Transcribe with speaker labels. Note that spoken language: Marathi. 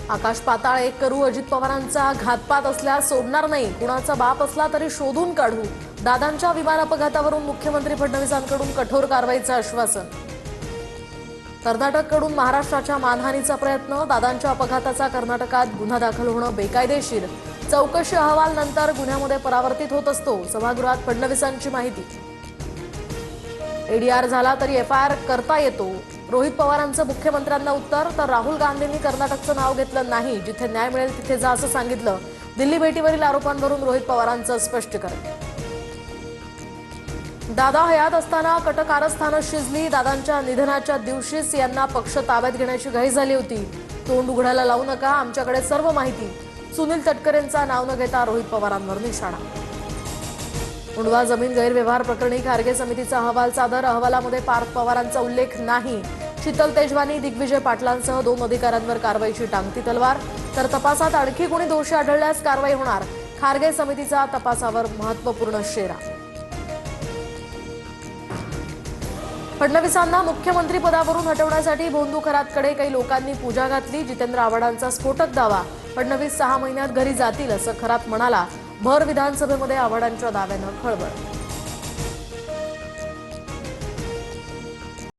Speaker 1: आकाश पाताळ एक करू, अजित पवारांचा घातपात असल्यास सोडणार नाही, कुणाचा बाप असला तरी शोधून काढू. दादांच्या विमान अपघातावरून मुख्यमंत्री फडणवीसांकडून कठोर कारवाईचं आश्वासन. कर्नाटककडून महाराष्ट्राच्या मानहानीचा प्रयत्न. दादांच्या अपघाताचा कर्नाटकात गुन्हा दाखल होणं बेकायदेशीर. चौकशी अहवाल नंतर गुन्ह्यामध्ये परावर्तित होत असतो. सभागृहात फडणवीसांची माहिती. एडीआर झाला तरी एफआयआर करता येतो. रोहित पवारांचं मुख्यमंत्र्यांना उत्तर. तर राहुल गांधींनी कर्नाटकचं नाव घेतलं नाही, जिथे न्याय मिळेल तिथे जा असं सांगितलं. दिल्ली भेटीवरील आरोपांवरून रोहित पवारांचं स्पष्टीकरण. दादा हयात असताना कटकारस्थानं शिजली. दादांच्या निधनाच्या दिवशीच यांना पक्ष ताब्यात घेण्याची घाई झाली होती. तोंड उघडायला लावू नका, आमच्याकडे सर्व माहिती. सुनील तटकरेंचा नाव न घेता रोहित पवारांवर निशाणा. उंडवा जमीन गैरव्यवहार प्रकरणी खारगे समितीचा अहवाल सादर. अहवालामध्ये पार्थ पवारांचा उल्लेख नाही. शीतल तेजवानी, दिग्विजय पाटलांसह 2 अधिकाऱ्यांवर कारवाईची टांगती तलवार. तर तपासात आणखी कोणी दोषी आढळल्यास कारवाई होणार. खारगे समितीचा तपासावर महत्त्वपूर्ण शेरा. फडणवीसांना मुख्यमंत्रीपदावरून हटवण्यासाठी भोंदू खरातकडे काही लोकांनी पूजा घातली. जितेंद्र आव्हाडांचा स्फोटक दावा. फडणवीस 6 महिन्यात घरी जातील असं खरात म्हणाला. भर विधानसभेमध्ये आव्हाडांच्या दाव्यानं खळबळ.